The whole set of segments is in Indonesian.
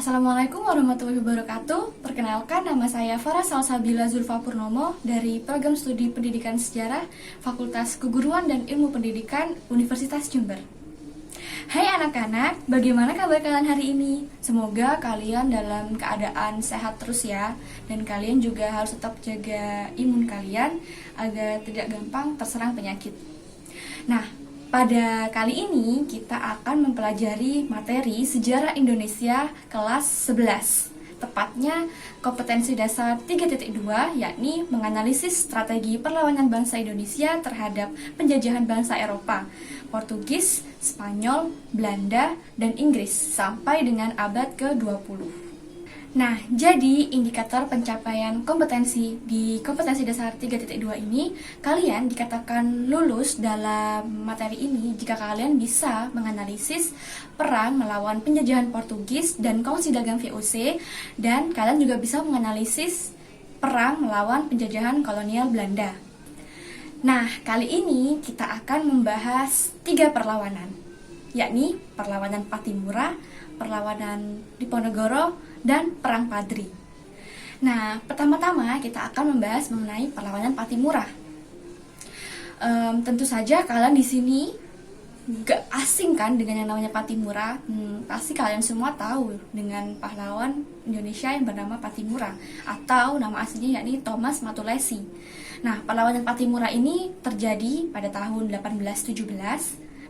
Assalamualaikum warahmatullahi wabarakatuh. Perkenalkan, nama saya Farah Salsabila Zulfa Purnomo dari Program Studi Pendidikan Sejarah Fakultas Keguruan dan Ilmu Pendidikan Universitas Jember. Hai anak-anak, bagaimana kabar kalian hari ini? Semoga kalian dalam keadaan sehat terus ya. Dan kalian juga harus tetap jaga imun kalian agar tidak gampang terserang penyakit. Nah, pada kali ini kita akan mempelajari materi Sejarah Indonesia kelas 11. Tepatnya kompetensi dasar 3.2, yakni menganalisis strategi perlawanan bangsa Indonesia terhadap penjajahan bangsa Eropa, Portugis, Spanyol, Belanda, dan Inggris sampai dengan abad ke-20. Nah, jadi indikator pencapaian kompetensi di kompetensi dasar 3.2 ini, kalian dikatakan lulus dalam materi ini jika kalian bisa menganalisis perang melawan penjajahan Portugis dan Kongsi Dagang VOC, dan kalian juga bisa menganalisis perang melawan penjajahan kolonial Belanda. Nah, kali ini kita akan membahas 3 perlawanan, yakni perlawanan Patimura, perlawanan Diponegoro, dan Perang Padri. Nah, pertama-tama kita akan membahas mengenai perlawanan Patimura. Tentu saja kalian di sini gak asing kan dengan yang namanya Patimura. Pasti kalian semua tahu dengan pahlawan Indonesia yang bernama Patimura, atau nama aslinya yakni Thomas Matulesi. Nah, perlawanan Patimura ini terjadi pada tahun 1817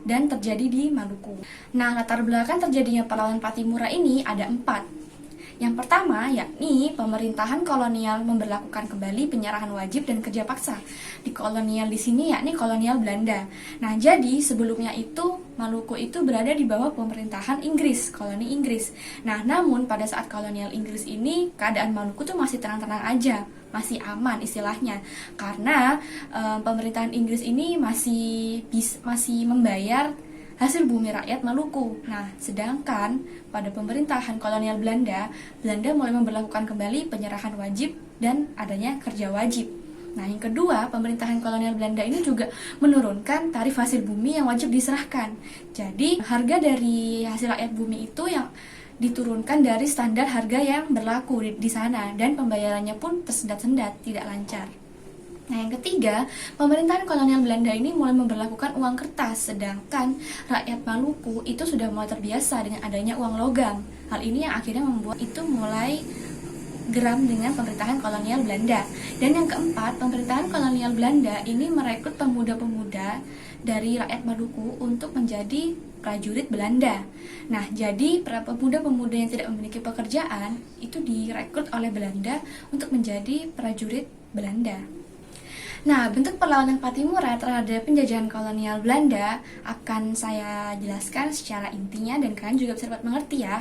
dan terjadi di Maluku. Nah, latar belakang terjadinya perlawanan Patimura ini ada 4. Yang pertama, yakni pemerintahan kolonial memberlakukan kembali penyerahan wajib dan kerja paksa. Di kolonial di sini yakni kolonial Belanda. Nah, jadi sebelumnya itu Maluku itu berada di bawah pemerintahan Inggris, koloni Inggris. Nah, namun pada saat kolonial Inggris ini keadaan Maluku tuh masih tenang-tenang aja, masih aman istilahnya. Karena pemerintahan Inggris ini masih membayar hasil bumi rakyat Maluku. Nah, sedangkan pada pemerintahan kolonial Belanda mulai memberlakukan kembali penyerahan wajib dan adanya kerja wajib. Nah, yang kedua, pemerintahan kolonial Belanda ini juga menurunkan tarif hasil bumi yang wajib diserahkan. Jadi, harga dari hasil rakyat bumi itu yang diturunkan dari standar harga yang berlaku di sana, dan pembayarannya pun tersendat-sendat, tidak lancar. Nah, yang ketiga, pemerintahan kolonial Belanda ini mulai memberlakukan uang kertas, sedangkan rakyat Maluku itu sudah mulai terbiasa dengan adanya uang logam. Hal ini yang akhirnya membuat itu mulai geram dengan pemerintahan kolonial Belanda. Dan yang keempat, pemerintahan kolonial Belanda ini merekrut pemuda-pemuda dari rakyat Maluku untuk menjadi prajurit Belanda. Nah, jadi para pemuda-pemuda yang tidak memiliki pekerjaan itu direkrut oleh Belanda untuk menjadi prajurit Belanda. Nah, bentuk perlawanan Patimura terhadap penjajahan kolonial Belanda akan saya jelaskan secara intinya dan kalian juga bisa dapat mengerti ya.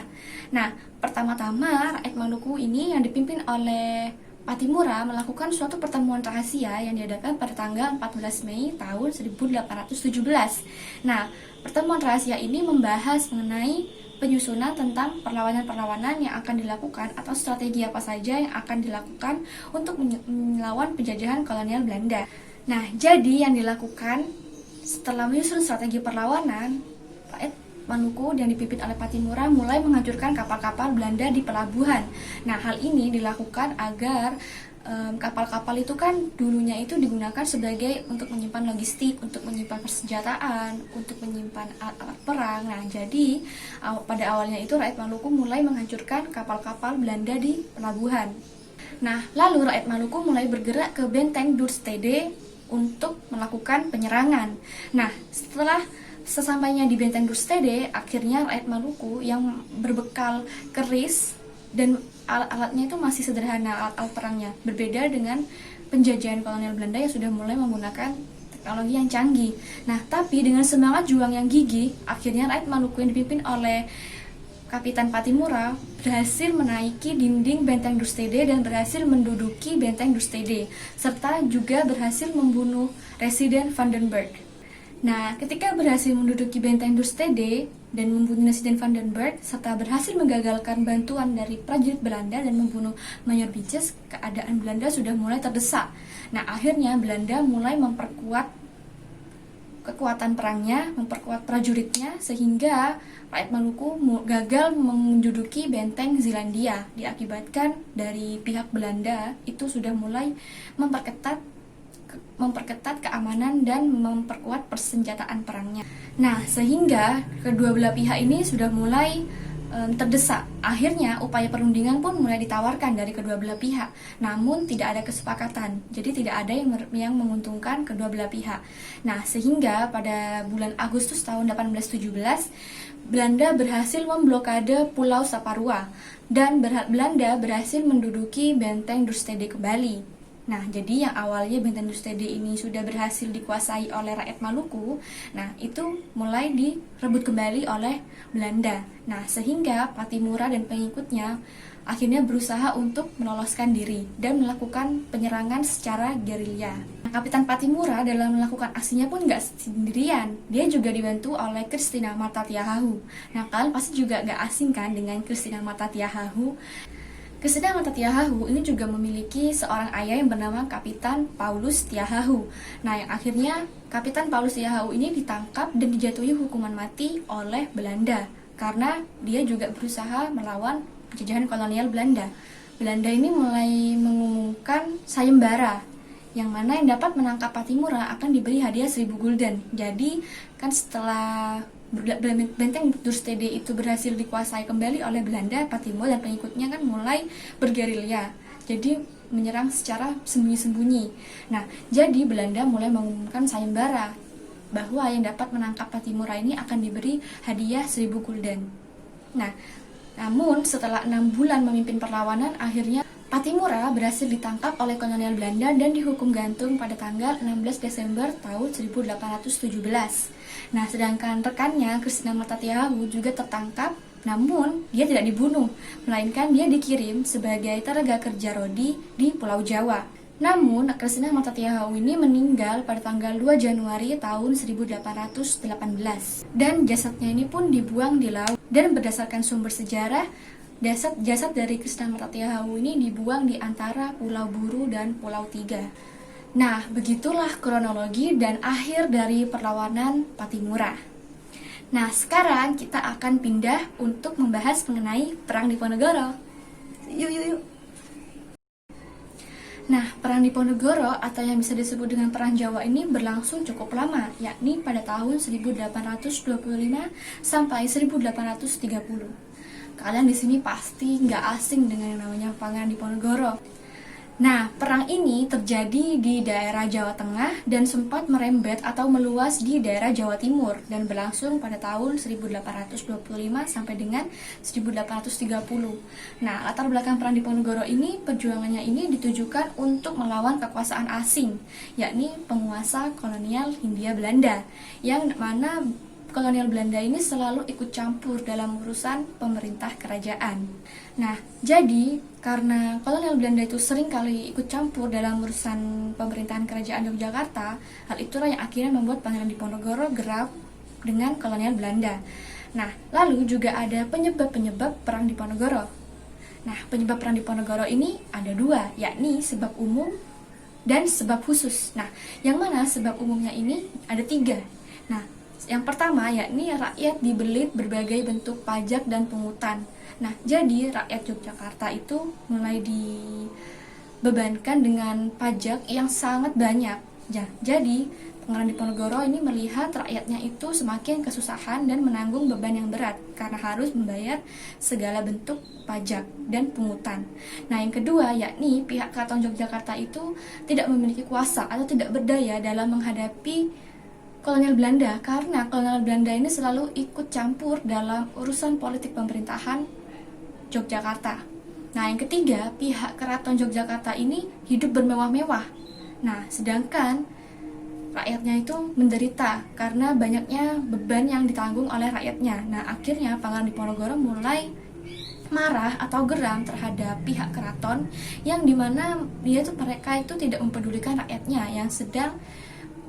Nah, pertama-tama rakyat Maluku ini yang dipimpin oleh Patimura melakukan suatu pertemuan rahasia yang diadakan pada tanggal 14 Mei tahun 1817. Nah, pertemuan rahasia ini membahas mengenai penyusunan tentang perlawanan-perlawanan yang akan dilakukan atau strategi apa saja yang akan dilakukan untuk melawan penjajahan kolonial Belanda. Nah, jadi yang dilakukan setelah menyusun strategi perlawanan, rakyat Maluku yang dipimpin oleh Patimura mulai menghancurkan kapal-kapal Belanda di pelabuhan. Nah, hal ini dilakukan agar kapal-kapal itu kan dulunya itu digunakan sebagai untuk menyimpan logistik, untuk menyimpan persenjataan, untuk menyimpan alat-alat perang. Nah, jadi pada awalnya itu rakyat Maluku mulai menghancurkan kapal-kapal Belanda di pelabuhan. Nah, lalu rakyat Maluku mulai bergerak ke benteng Dürstede untuk melakukan penyerangan. Nah, setelah sesampainya di benteng Dürstede, akhirnya rakyat Maluku yang berbekal keris dan alat-alatnya itu masih sederhana, alat-alat perangnya, berbeda dengan penjajahan kolonial Belanda yang sudah mulai menggunakan teknologi yang canggih. Nah, tapi dengan semangat juang yang gigih, akhirnya rakyat Maluku yang dipimpin oleh Kapitan Patimura berhasil menaiki dinding benteng Dürstede dan berhasil menduduki benteng Dürstede, serta juga berhasil membunuh Residen Vandenberg. Nah, ketika berhasil menduduki benteng Dürstede dan membunuh Residen Vandenberg, serta berhasil menggagalkan bantuan dari prajurit Belanda dan membunuh Mayor Bitjes, keadaan Belanda sudah mulai terdesak. Nah, akhirnya Belanda mulai memperkuat kekuatan perangnya, memperkuat prajuritnya, sehingga rakyat Maluku gagal menduduki benteng Zeelandia. Diakibatkan dari pihak Belanda itu sudah mulai memperketat keamanan dan memperkuat persenjataan perangnya. Nah, sehingga kedua belah pihak ini sudah mulai terdesak. Akhirnya upaya perundingan pun mulai ditawarkan dari kedua belah pihak, namun tidak ada kesepakatan. Jadi tidak ada yang menguntungkan kedua belah pihak. Nah, sehingga pada bulan Agustus tahun 1817 Belanda berhasil memblokade Pulau Saparua dan Belanda berhasil menduduki benteng Dorstede kembali. Nah, jadi yang awalnya benteng Dorstede ini sudah berhasil dikuasai oleh rakyat Maluku, nah itu mulai direbut kembali oleh Belanda. Nah, sehingga Patimura dan pengikutnya akhirnya berusaha untuk meloloskan diri dan melakukan penyerangan secara gerilya. Nah, Kapitan Patimura dalam melakukan aksinya pun nggak sendirian, dia juga dibantu oleh Christina Matatiahahu. Nah, kalian pasti juga nggak asing kan dengan Christina Matatiahahu. Christina Matatiahahu ini juga memiliki seorang ayah yang bernama Kapitan Paulus Tiahahu. Nah, yang akhirnya Kapitan Paulus Tiahahu ini ditangkap dan dijatuhi hukuman mati oleh Belanda karena dia juga berusaha melawan penjajahan kolonial Belanda. Belanda ini mulai mengumumkan sayembara, yang mana yang dapat menangkap Patimura akan diberi hadiah 1000 gulden. Jadi kan setelah benteng Dorstede itu berhasil dikuasai kembali oleh Belanda, Patimura dan pengikutnya kan mulai bergerilya, jadi menyerang secara sembunyi-sembunyi. Nah, jadi Belanda mulai mengumumkan sayembara bahwa yang dapat menangkap Patimura ini akan diberi hadiah 1000 gulden. Nah, namun setelah 6 bulan memimpin perlawanan, akhirnya Patimura berhasil ditangkap oleh kolonial Belanda dan dihukum gantung pada tanggal 16 Desember tahun 1817. Nah, sedangkan rekannya Christina Matatiahahu juga tertangkap, namun dia tidak dibunuh, melainkan dia dikirim sebagai tenaga kerja rodi di Pulau Jawa. Namun, Christina Matatiahahu ini meninggal pada tanggal 2 Januari tahun 1818. Dan jasadnya ini pun dibuang di laut. Dan berdasarkan sumber sejarah, jasad dari Christina Matatiahahu ini dibuang di antara Pulau Buru dan Pulau Tiga. Nah, begitulah kronologi dan akhir dari perlawanan Patimura. Nah, sekarang kita akan pindah untuk membahas mengenai Perang Diponegoro. Yuk. Nah, Perang Diponegoro atau yang bisa disebut dengan Perang Jawa ini berlangsung cukup lama, yakni pada tahun 1825 sampai 1830. Kalian di sini pasti nggak asing dengan yang namanya Perang Diponegoro. Nah, perang ini terjadi di daerah Jawa Tengah dan sempat merembet atau meluas di daerah Jawa Timur dan berlangsung pada tahun 1825 sampai dengan 1830. Nah, latar belakang Perang Diponegoro ini, perjuangannya ini ditujukan untuk melawan kekuasaan asing, yakni penguasa kolonial Hindia Belanda, yang mana kolonial Belanda ini selalu ikut campur dalam urusan pemerintah kerajaan. Nah, jadi karena kolonial Belanda itu sering kali ikut campur dalam urusan pemerintahan kerajaan Yogyakarta, hal itulah yang akhirnya membuat Pangeran Diponegoro gerab dengan kolonial Belanda. Nah, lalu juga ada penyebab-penyebab Perang Diponegoro. Nah, penyebab Perang Diponegoro ini ada dua, yakni sebab umum dan sebab khusus. Nah, yang mana sebab umumnya ini ada tiga. Nah, yang pertama yakni rakyat dibelit berbagai bentuk pajak dan pungutan. Nah, jadi rakyat Yogyakarta itu mulai dibebankan dengan pajak yang sangat banyak. Jadi Pangeran Diponegoro ini melihat rakyatnya itu semakin kesusahan dan menanggung beban yang berat karena harus membayar segala bentuk pajak dan pungutan. Nah, yang kedua yakni pihak Keraton Yogyakarta itu tidak memiliki kuasa atau tidak berdaya dalam menghadapi kolonial Belanda, karena kolonial Belanda ini selalu ikut campur dalam urusan politik pemerintahan Yogyakarta. Nah, yang ketiga, pihak Keraton Yogyakarta ini hidup bermewah-mewah. Nah, sedangkan rakyatnya itu menderita karena banyaknya beban yang ditanggung oleh rakyatnya. Nah, akhirnya Pangeran Diponegoro mulai marah atau geram terhadap pihak keraton, yang dimana mereka itu tidak mempedulikan rakyatnya yang sedang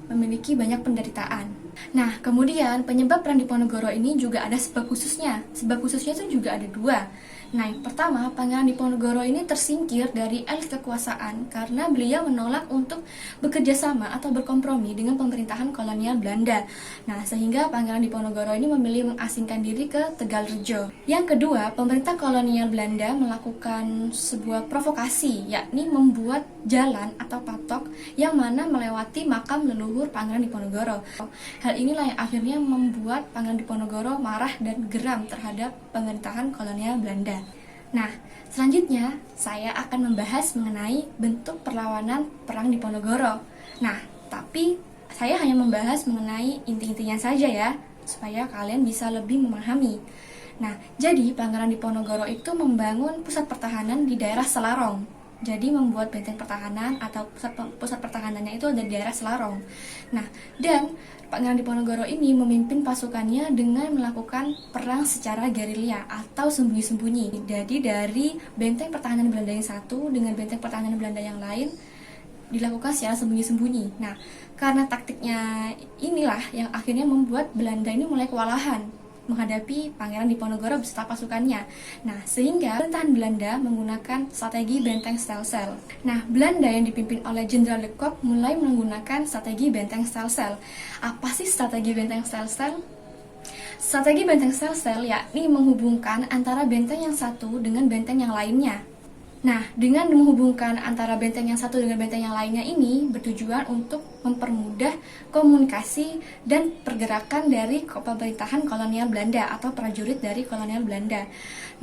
memiliki banyak penderitaan. Nah, kemudian penyebab Perang Diponegoro ini juga ada sebab khususnya. Sebab khususnya itu juga ada dua, Nah, yang pertama, Pangeran Diponegoro ini tersingkir dari elit kekuasaan karena beliau menolak untuk bekerja sama atau berkompromi dengan pemerintahan kolonial Belanda. Nah, sehingga Pangeran Diponegoro ini memilih mengasingkan diri ke Tegalrejo. Yang kedua, pemerintah kolonial Belanda melakukan sebuah provokasi, yakni membuat jalan atau patok yang mana melewati makam leluhur Pangeran Diponegoro. Hal inilah yang akhirnya membuat Pangeran Diponegoro marah dan geram terhadap pemerintahan kolonial Belanda. Nah, selanjutnya saya akan membahas mengenai bentuk perlawanan Perang Diponegoro. Nah, tapi saya hanya membahas mengenai inti-intinya saja ya, supaya kalian bisa lebih memahami. Nah, jadi Pangeran Diponegoro itu membangun pusat pertahanan di daerah Selarong. Jadi membuat benteng pertahanan atau pusat pertahanannya itu ada di daerah Selarong. Nah, dan Pangeran Diponegoro ini memimpin pasukannya dengan melakukan perang secara gerilya atau sembunyi-sembunyi. Jadi dari benteng pertahanan Belanda yang satu dengan benteng pertahanan Belanda yang lain dilakukan secara sembunyi-sembunyi. Nah, karena taktiknya inilah yang akhirnya membuat Belanda ini mulai kewalahan menghadapi Pangeran Diponegoro beserta pasukannya. Nah, sehingga pemerintahan Belanda menggunakan strategi benteng Stelsel. Nah, Belanda yang dipimpin oleh Jenderal de Kock mulai menggunakan strategi benteng Stelsel. Apa sih strategi benteng Stelsel? Strategi benteng Stelsel yakni menghubungkan antara benteng yang satu dengan benteng yang lainnya. Nah, dengan menghubungkan antara benteng yang satu dengan benteng yang lainnya ini bertujuan untuk mempermudah komunikasi dan pergerakan dari pemerintahan kolonial Belanda atau prajurit dari kolonial Belanda.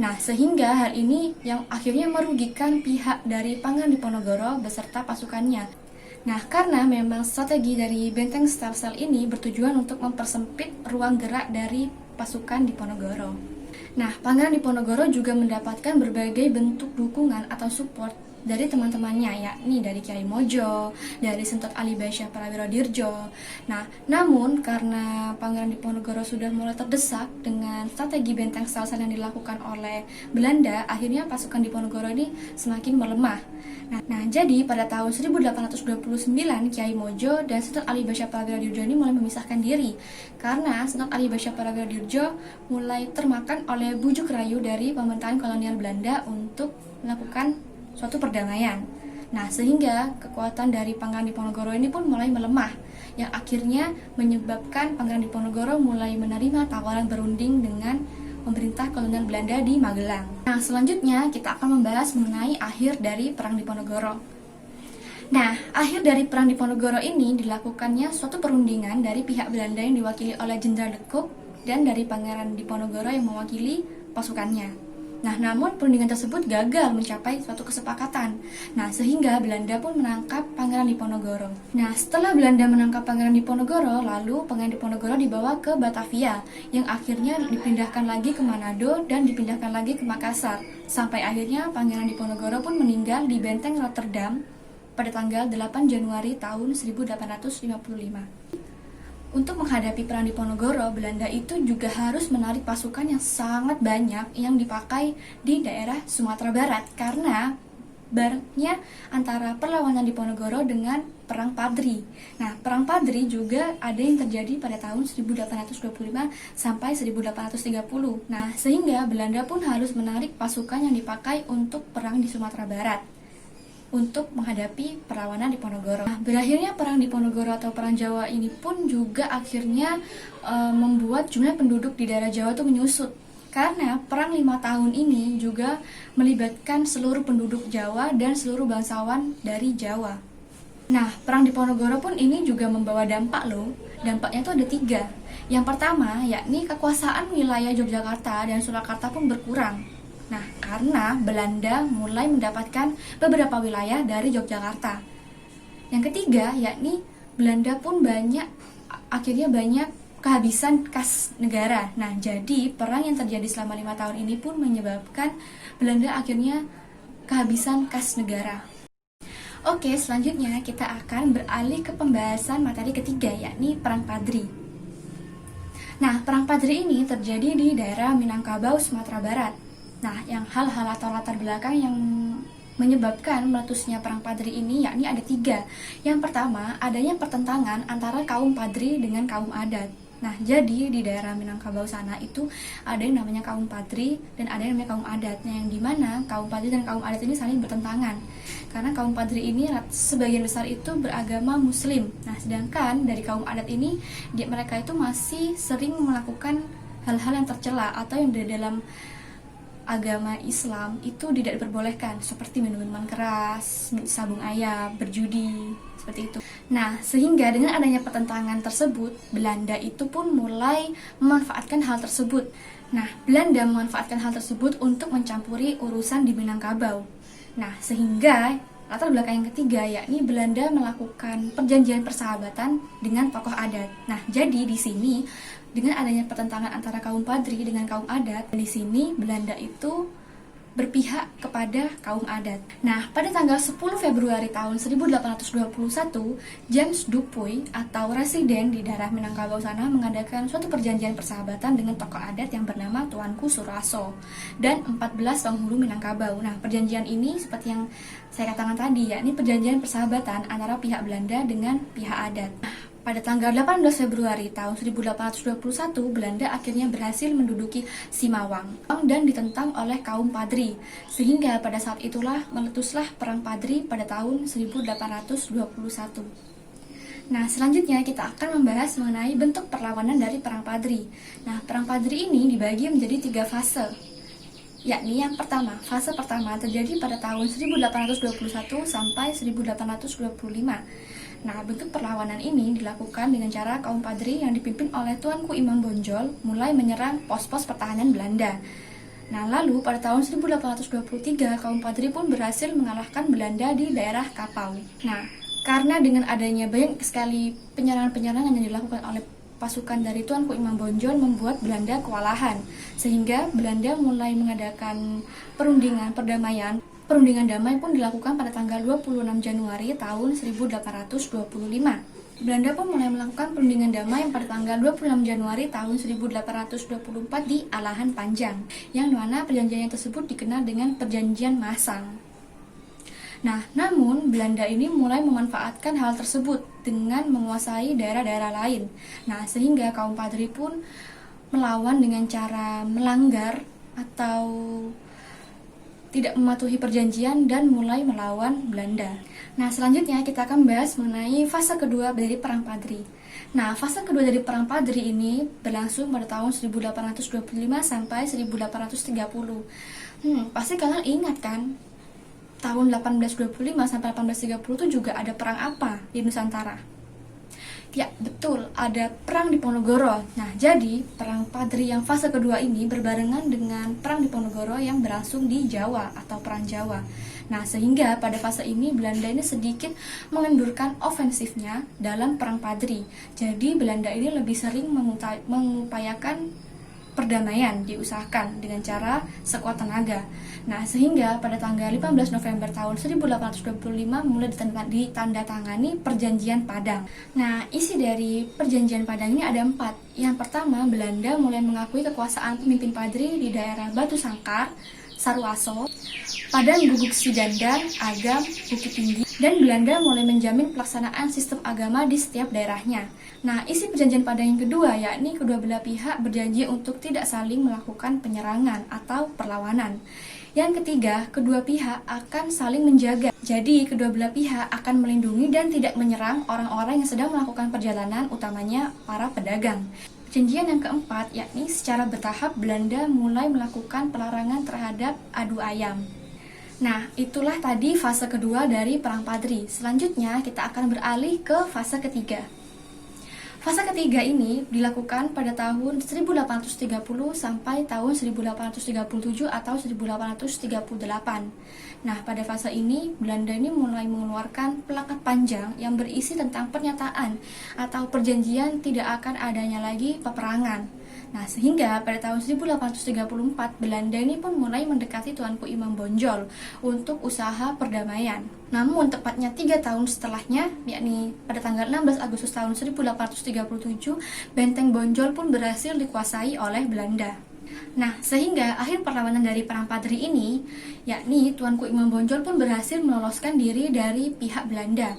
Nah, sehingga hal ini yang akhirnya merugikan pihak dari Pangeran Diponegoro beserta pasukannya. Nah, karena memang strategi dari benteng Stelsel ini bertujuan untuk mempersempit ruang gerak dari pasukan Diponegoro. Nah, Pangeran Diponegoro juga mendapatkan berbagai bentuk dukungan atau support dari teman-temannya, yakni dari Kiai Mojo, dari Sentot Alibasya Prawirodirjo. Nah, namun karena Pangeran Diponegoro sudah mulai terdesak dengan strategi benteng Stelsel yang dilakukan oleh Belanda, akhirnya pasukan Diponegoro ini semakin melemah. Nah, jadi pada tahun 1829 Kiai Mojo dan Sentot Alibasya Prawirodirjo ini mulai memisahkan diri karena Sentot Alibasya Prawirodirjo mulai termakan oleh bujuk rayu dari pemerintahan kolonial Belanda untuk melakukan suatu perdamaian. Nah, sehingga kekuatan dari Pangeran Diponegoro ini pun mulai melemah, yang akhirnya menyebabkan Pangeran Diponegoro mulai menerima tawaran berunding dengan pemerintah kolonial Belanda di Magelang. Nah, selanjutnya kita akan membahas mengenai akhir dari Perang Diponegoro. Nah, akhir dari Perang Diponegoro ini dilakukannya suatu perundingan dari pihak Belanda yang diwakili oleh Jenderal de Kock dan dari Pangeran Diponegoro yang mewakili pasukannya. Nah, namun perundingan tersebut gagal mencapai suatu kesepakatan. Nah, sehingga Belanda pun menangkap Pangeran Diponegoro. Nah, setelah Belanda menangkap Pangeran Diponegoro, lalu Pangeran Diponegoro dibawa ke Batavia, yang akhirnya dipindahkan lagi ke Manado dan dipindahkan lagi ke Makassar. Sampai akhirnya Pangeran Diponegoro pun meninggal di Benteng Rotterdam pada tanggal 8 Januari tahun 1855. Untuk menghadapi Perang Diponegoro, Belanda itu juga harus menarik pasukan yang sangat banyak yang dipakai di daerah Sumatera Barat karena barengnya antara perlawanan Diponegoro dengan Perang Padri. Nah, Perang Padri juga ada yang terjadi pada tahun 1825 sampai 1830. Nah, sehingga Belanda pun harus menarik pasukan yang dipakai untuk perang di Sumatera Barat untuk menghadapi perlawanan Diponegoro. Nah, berakhirnya Perang Diponegoro atau Perang Jawa ini pun juga akhirnya membuat jumlah penduduk di daerah Jawa itu menyusut. Karena Perang 5 tahun ini juga melibatkan seluruh penduduk Jawa dan seluruh bangsawan dari Jawa. Nah, Perang Diponegoro pun ini juga membawa dampak loh. Dampaknya itu ada 3. Yang pertama, yakni kekuasaan wilayah Yogyakarta dan Surakarta pun berkurang. Nah, karena Belanda mulai mendapatkan beberapa wilayah dari Yogyakarta. Yang ketiga, yakni Belanda pun akhirnya banyak kehabisan kas negara. Nah, jadi perang yang terjadi selama 5 tahun ini pun menyebabkan Belanda akhirnya kehabisan kas negara. Oke, selanjutnya kita akan beralih ke pembahasan materi ketiga, yakni Perang Padri. Nah, Perang Padri ini terjadi di daerah Minangkabau, Sumatera Barat. Nah, yang hal-hal atau latar belakang yang menyebabkan meletusnya Perang Padri ini yakni ada 3. Yang pertama, adanya pertentangan antara kaum Padri dengan kaum adat. Nah, jadi di daerah Minangkabau sana itu ada yang namanya kaum Padri dan ada yang namanya kaum adat. Nah, yang dimana kaum Padri dan kaum adat ini saling bertentangan. Karena kaum Padri ini sebagian besar itu beragama Muslim. Nah, sedangkan dari kaum adat ini, mereka itu masih sering melakukan hal-hal yang tercela atau yang di dalam agama Islam itu tidak diperbolehkan, seperti minuman keras, sabung ayam, berjudi, seperti itu. Nah, sehingga dengan adanya pertentangan tersebut, Belanda itu pun mulai memanfaatkan hal tersebut. Nah, Belanda memanfaatkan hal tersebut untuk mencampuri urusan di Minangkabau. Nah, sehingga latar belakang yang ketiga, yakni Belanda melakukan perjanjian persahabatan dengan tokoh adat. Nah, jadi di sini dengan adanya pertentangan antara kaum Padri dengan kaum adat, di sini Belanda itu berpihak kepada kaum adat. Nah, pada tanggal 10 Februari tahun 1821, James Dupuy atau residen di daerah Minangkabau sana mengadakan suatu perjanjian persahabatan dengan tokoh adat yang bernama Tuanku Suraso dan 14 penghulu Minangkabau. Nah, perjanjian ini seperti yang saya katakan tadi, yakni perjanjian persahabatan antara pihak Belanda dengan pihak adat. Pada tanggal 18 Februari tahun 1821, Belanda akhirnya berhasil menduduki Simawang dan ditentang oleh kaum Padri. Sehingga pada saat itulah meletuslah Perang Padri pada tahun 1821. Nah, selanjutnya kita akan membahas mengenai bentuk perlawanan dari Perang Padri. Nah, Perang Padri ini dibagi menjadi 3 fase. Yakni yang pertama, fase pertama terjadi pada tahun 1821 sampai 1825. Nah, bentuk perlawanan ini dilakukan dengan cara kaum Padri yang dipimpin oleh Tuanku Imam Bonjol mulai menyerang pos-pos pertahanan Belanda. Nah, lalu pada tahun 1823, kaum Padri pun berhasil mengalahkan Belanda di daerah Kapau. Nah, karena dengan adanya banyak sekali penyerangan-penyerangan yang dilakukan oleh pasukan dari Tuanku Imam Bonjol membuat Belanda kewalahan, sehingga Belanda mulai mengadakan perundingan perdamaian. Perundingan damai pun dilakukan pada tanggal 26 Januari tahun 1825. Belanda pun mulai melakukan perundingan damai pada tanggal 26 Januari tahun 1824 di Alahan Panjang, yang mana perjanjian tersebut dikenal dengan Perjanjian Masang. Nah, namun Belanda ini mulai memanfaatkan hal tersebut dengan menguasai daerah-daerah lain. Nah, sehingga kaum Padri pun melawan dengan cara melanggar atau tidak mematuhi perjanjian dan mulai melawan Belanda. Nah, selanjutnya kita akan bahas mengenai fase kedua dari Perang Padri. Nah, fase kedua dari Perang Padri ini berlangsung pada tahun 1825 sampai 1830. Pasti kalian ingat kan? Tahun 1825 sampai 1830 itu juga ada perang apa di Nusantara? Ya, betul, ada perang Diponegoro. Nah, jadi perang Padri yang fase kedua ini berbarengan dengan perang Diponegoro yang berlangsung di Jawa atau perang Jawa. Nah, sehingga pada fase ini Belanda ini sedikit mengendurkan ofensifnya dalam perang Padri. Jadi Belanda ini lebih sering mengupayakan perdamaian diusahakan dengan cara sekuat tenaga. Nah, sehingga pada tanggal 15 November tahun 1825 mulai ditandatangani Perjanjian Padang. Nah, isi dari Perjanjian Padang ini ada 4. Yang pertama, Belanda mulai mengakui kekuasaan pemimpin Padri di daerah Batu Sangkar, Saruaso, Padang Guguk Sidandan, Agam, Bukit Tinggi, dan Belanda mulai menjamin pelaksanaan sistem agama di setiap daerahnya. Nah, isi Perjanjian Padang yang kedua, yakni kedua belah pihak berjanji untuk tidak saling melakukan penyerangan atau perlawanan. Yang ketiga, kedua pihak akan saling menjaga. Jadi, kedua belah pihak akan melindungi dan tidak menyerang orang-orang yang sedang melakukan perjalanan, utamanya para pedagang. Perjanjian yang keempat, yakni secara bertahap Belanda mulai melakukan pelarangan terhadap adu ayam. Nah, itulah tadi fase kedua dari Perang Padri. Selanjutnya, kita akan beralih ke fase ketiga. Fase ketiga ini dilakukan pada tahun 1830 sampai tahun 1837 atau 1838. Nah, pada fase ini Belanda ini mulai mengeluarkan plakat panjang yang berisi tentang pernyataan atau perjanjian tidak akan adanya lagi peperangan. Nah, sehingga pada tahun 1834 Belanda ini pun mulai mendekati Tuanku Imam Bonjol untuk usaha perdamaian. Namun tepatnya 3 tahun setelahnya, yakni pada tanggal 16 Agustus tahun 1837, Benteng Bonjol pun berhasil dikuasai oleh Belanda. Nah, sehingga akhir perlawanan dari Perang Padri ini, yakni Tuanku Imam Bonjol pun berhasil meloloskan diri dari pihak Belanda.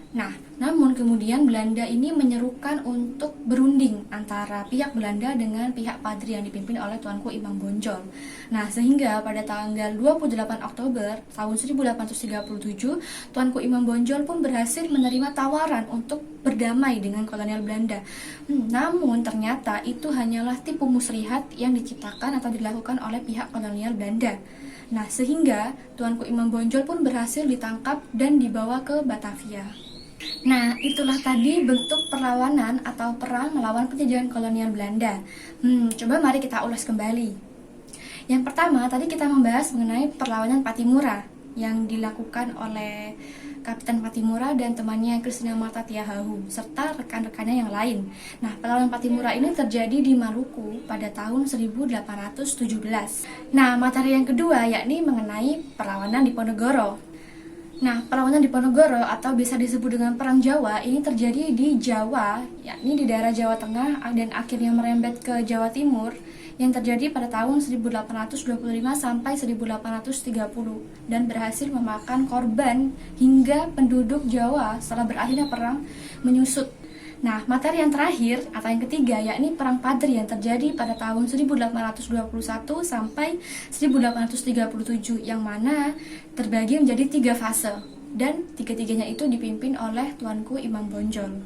Nah, namun kemudian Belanda ini menyerukan untuk berunding antara pihak Belanda dengan pihak Padri yang dipimpin oleh Tuanku Imam Bonjol. Nah, sehingga pada tanggal 28 Oktober tahun 1837, Tuanku Imam Bonjol pun berhasil menerima tawaran untuk berdamai dengan kolonial Belanda. Namun ternyata itu hanyalah tipu muslihat yang diciptakan atau dilakukan oleh pihak kolonial Belanda. Nah, sehingga Tuanku Imam Bonjol pun berhasil ditangkap dan dibawa ke Batavia. Nah, itulah tadi bentuk perlawanan atau perang melawan penjajahan kolonial Belanda. Coba mari kita ulas kembali. Yang pertama, tadi kita membahas mengenai perlawanan Pattimura yang dilakukan oleh Kapitan Pattimura dan temannya Kristina Marta Tiahahu serta rekan-rekannya yang lain. Nah, perlawanan Pattimura ini terjadi di Maluku pada tahun 1817. Nah, materi yang kedua yakni mengenai perlawanan Diponegoro. Nah, perlawanan Diponegoro atau bisa disebut dengan Perang Jawa ini terjadi di Jawa, yakni di daerah Jawa Tengah dan akhirnya merembet ke Jawa Timur yang terjadi pada tahun 1825 sampai 1830 dan berhasil memakan korban hingga penduduk Jawa setelah berakhirnya perang menyusut. Nah, materi yang terakhir atau yang ketiga yakni Perang Padri yang terjadi pada tahun 1821 sampai 1837 yang mana terbagi menjadi 3 fase dan tiga-tiganya itu dipimpin oleh Tuanku Imam Bonjol.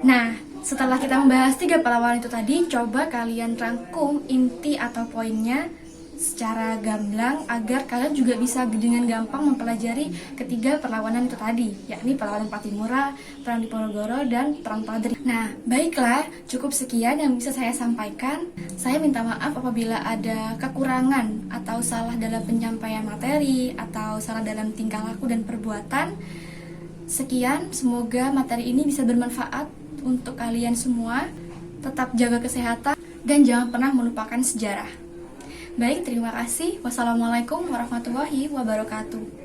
Nah, setelah kita membahas 3 perlawanan itu tadi, coba kalian rangkum inti atau poinnya secara gamblang agar kalian juga bisa dengan gampang mempelajari ketiga perlawanan itu tadi, yakni perlawanan Pattimura, Perang Diponegoro, dan Perang Padri. Nah, baiklah, cukup sekian yang bisa saya sampaikan. Saya minta maaf apabila ada kekurangan atau salah dalam penyampaian materi atau salah dalam tingkah laku dan perbuatan. Sekian, semoga materi ini bisa bermanfaat untuk kalian semua. Tetap jaga kesehatan dan jangan pernah melupakan sejarah. Baik, terima kasih. Wassalamualaikum warahmatullahi wabarakatuh.